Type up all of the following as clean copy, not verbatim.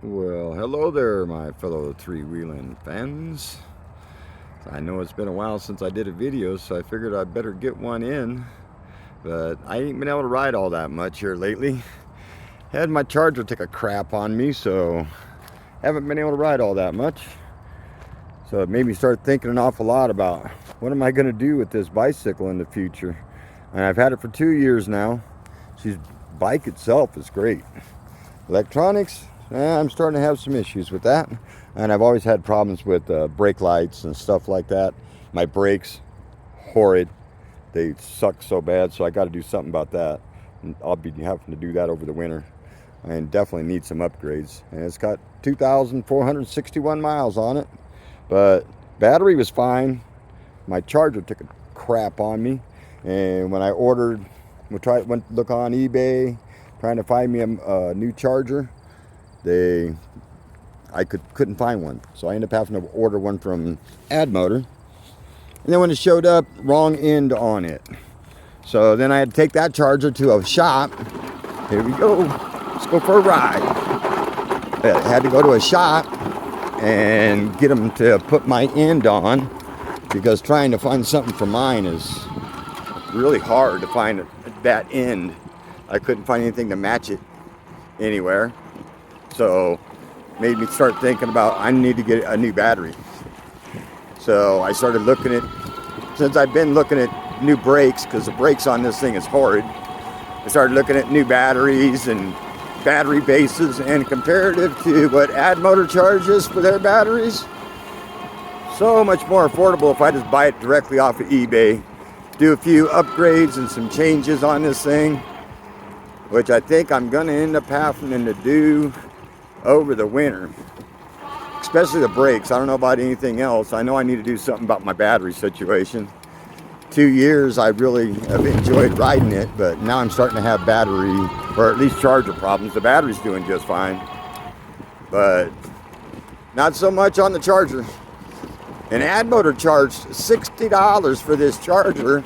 Well, hello there, my fellow three-wheeling fans. I know it's been a while since I did a video, so I figured I'd better get one in. But I ain't been able to ride all that much here lately. Had my charger take a crap on me, so haven't been able to ride all that much. So it made me start thinking an awful lot about what am I going to do with this bicycle in the future. And I've had it for 2 years now. Bike itself is great. Electronics, I'm starting to have some issues with that, and I've always had problems with brake lights and stuff like that. My brakes, horrid. They suck so bad, so I got to do something about that. And I'll be having to do that over the winter, and definitely need some upgrades. And it's got 2,461 miles on it, but battery was fine. My charger took a crap on me, and when I ordered, went to look on eBay, trying to find me a new charger. I couldn't find one, so I ended up having to order one from Addmotor. And then when it showed up, wrong end on it. So then I had to take that charger to a shop. Here we go. Let's go for a ride. I had to go to a shop and get them to put my end on, because trying to find something for mine is really hard to find that end. I couldn't find anything to match it anywhere. So made me start thinking about I need to get a new battery. So I started looking at, since I've been looking at new brakes, because the brakes on this thing is horrid, I started looking at new batteries and battery bases, and comparative to what Addmotor charges for their batteries, so much more affordable if I just buy it directly off of eBay, do a few upgrades and some changes on this thing, which I think I'm going to end up having to do over the winter, especially the brakes. I don't know about anything else. I know I need to do something about my battery situation. 2 years I really have enjoyed riding it, but now I'm starting to have battery, or at least charger problems. The battery's doing just fine, but not so much on the charger. And Addmotor charged $60 for this charger,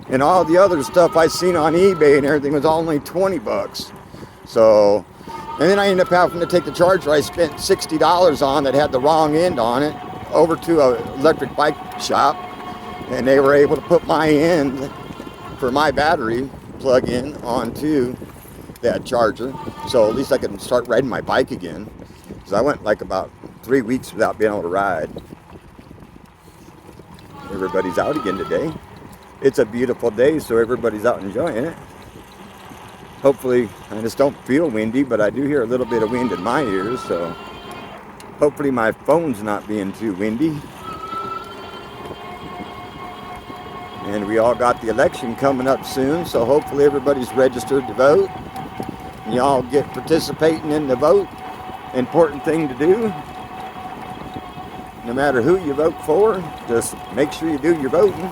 and all the other stuff I seen on eBay and everything was only 20 bucks. So, and then I ended up having to take the charger I spent $60 on that had the wrong end on it over to an electric bike shop, and they were able to put my end for my battery plug-in onto that charger. So at least I can start riding my bike again, because I went like about 3 weeks without being able to ride. Everybody's out again today. It's a beautiful day, so everybody's out enjoying it. Hopefully, I just don't feel windy, but I do hear a little bit of wind in my ears, so hopefully my phone's not being too windy. And we all got the election coming up soon, so hopefully everybody's registered to vote. And y'all get participating in the vote. Important thing to do. No matter who you vote for, just make sure you do your voting.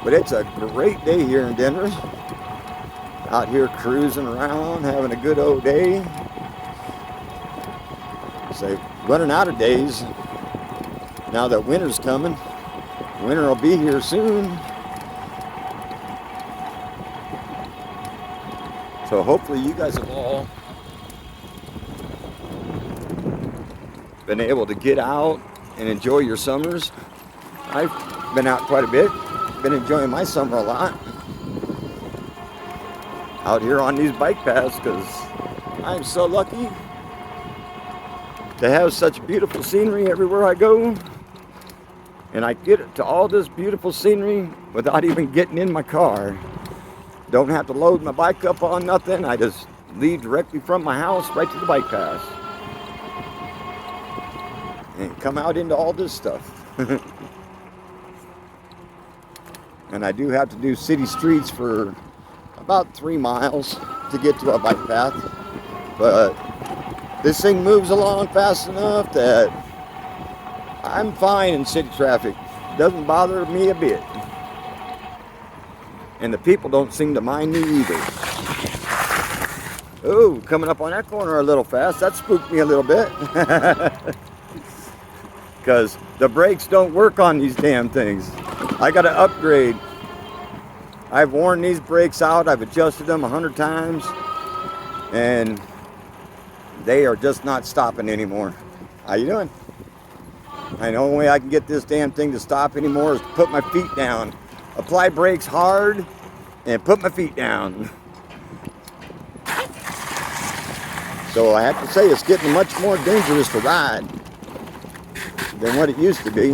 But it's a great day here in Denver. Out here cruising around, having a good old day. So running out of days now that winter's coming. Winter will be here soon. So hopefully you guys have all been able to get out and enjoy your summers. I've been out quite a bit. Been enjoying my summer a lot out here on these bike paths, because I'm so lucky to have such beautiful scenery everywhere I go, and I get to all this beautiful scenery without even getting in my car. Don't have to load my bike up on nothing. I just leave directly from my house right to the bike path and come out into all this stuff. And I do have to do city streets for about 3 miles to get to a bike path. But this thing moves along fast enough that I'm fine in city traffic. Doesn't bother me a bit. And the people don't seem to mind me either. Oh, coming up on that corner a little fast. That spooked me a little bit. Because the brakes don't work on these damn things. I got to upgrade. I've worn these brakes out. I've adjusted them 100 times. and they are just not stopping anymore. How you doing? And the only way I can get this damn thing to stop anymore is to put my feet down. Apply brakes hard and put my feet down. So I have to say it's getting much more dangerous to ride than what it used to be.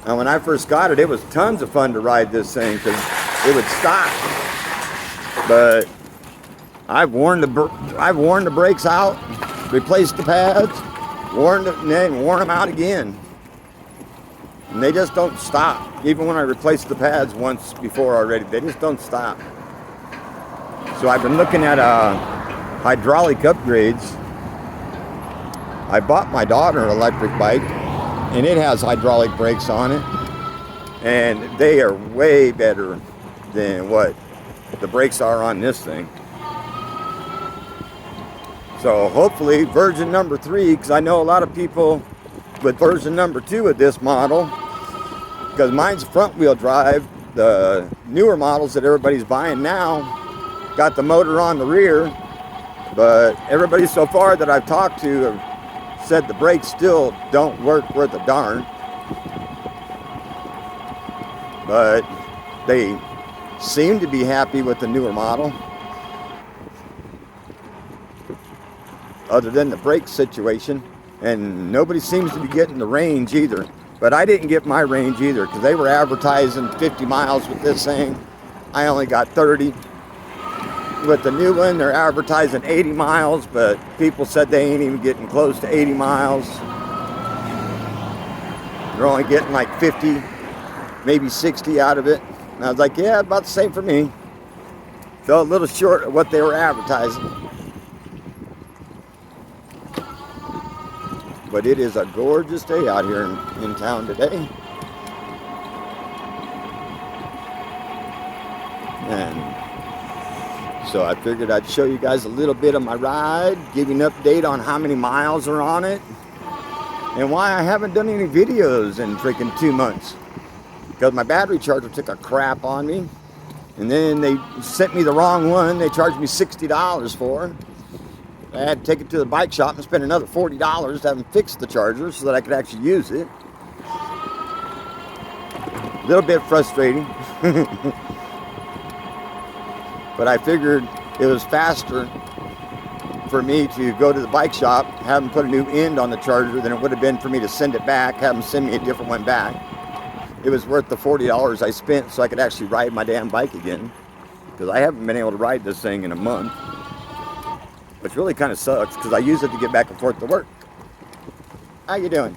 And when I first got it, it was tons of fun to ride this thing because it would stop. But I've worn the brakes out, replaced the pads, and then worn them out again. And they just don't stop. Even when I replaced the pads once before already, they just don't stop. So I've been looking at hydraulic upgrades. I bought my daughter an electric bike, and it has hydraulic brakes on it, and they are way better than what the brakes are on this thing. So hopefully version number 3, because I know a lot of people with version number 2 of this model, because mine's front wheel drive. The newer models that everybody's buying now got the motor on the rear, but everybody so far that I've talked to have said the brakes still don't work worth a darn. But they seem to be happy with the newer model, other than the brake situation, and nobody seems to be getting the range either. But I didn't get my range either, because they were advertising 50 miles with this thing. I only got 30. With the new one, they're advertising 80 miles, but people said they ain't even getting close to 80 miles. They're only getting like 50, maybe 60 out of it. And I was like, yeah, about the same for me. Fell a little short of what they were advertising. But it is a gorgeous day out here in town today. And so I figured I'd show you guys a little bit of my ride, give you an update on how many miles are on it, and why I haven't done any videos in freaking 2 months. Because my battery charger took a crap on me, and then they sent me the wrong one. They charged me $60 for it. I had to take it to the bike shop and spend another $40 to have them fix the charger so that I could actually use it. A little bit frustrating. But I figured it was faster for me to go to the bike shop, have them put a new end on the charger than it would have been for me to send it back, have them send me a different one back. It was worth the $40 I spent so I could actually ride my damn bike again. Because I haven't been able to ride this thing in a month. Which really kind of sucks, because I use it to get back and forth to work. How you doing?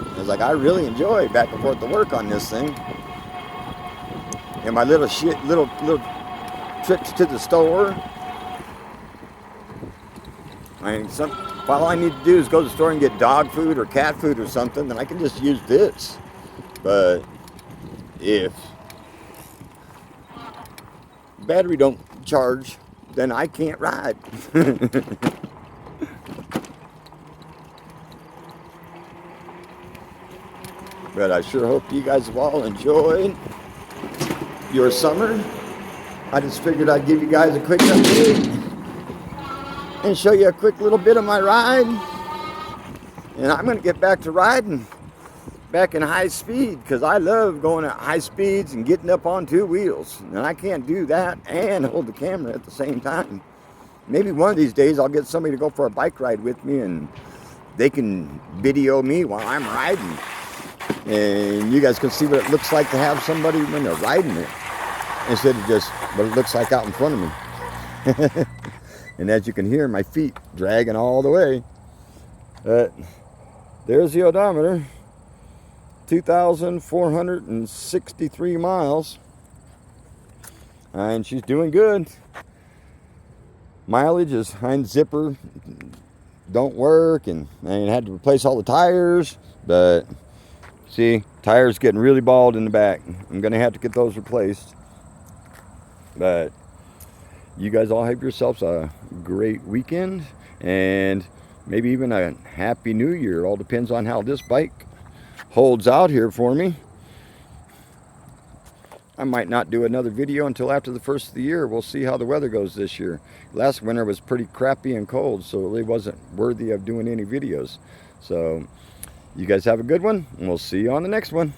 I was like, I really enjoy back and forth to work on this thing. And my little trips to the store. All I need to do is go to the store and get dog food or cat food or something, then I can just use this. But if battery don't charge, then I can't ride. But I sure hope you guys have all enjoyed your summer. I just figured I'd give you guys a quick update and show you a quick little bit of my ride. And I'm going to get back to riding back in high speed, because I love going at high speeds and getting up on 2 wheels, and I can't do that and hold the camera at the same time. Maybe one of these days I'll get somebody to go for a bike ride with me, and they can video me while I'm riding, and you guys can see what it looks like to have somebody when they're riding it, instead of just what it looks like out in front of me. And as you can hear, my feet dragging all the way. But there's the odometer. 2,463 miles, and she's doing good. Mileage is behind zipper, don't work, and I had to replace all the tires, but see, tires getting really bald in the back. I'm gonna have to get those replaced. But you guys all have yourselves a great weekend, and maybe even a happy new year. It all depends on how this bike holds out here for me. I might not do another video until after the first of the year. We'll see how the weather goes this year. Last winter was pretty crappy and cold, so it really wasn't worthy of doing any videos. So you guys have a good one, and we'll see you on the next one.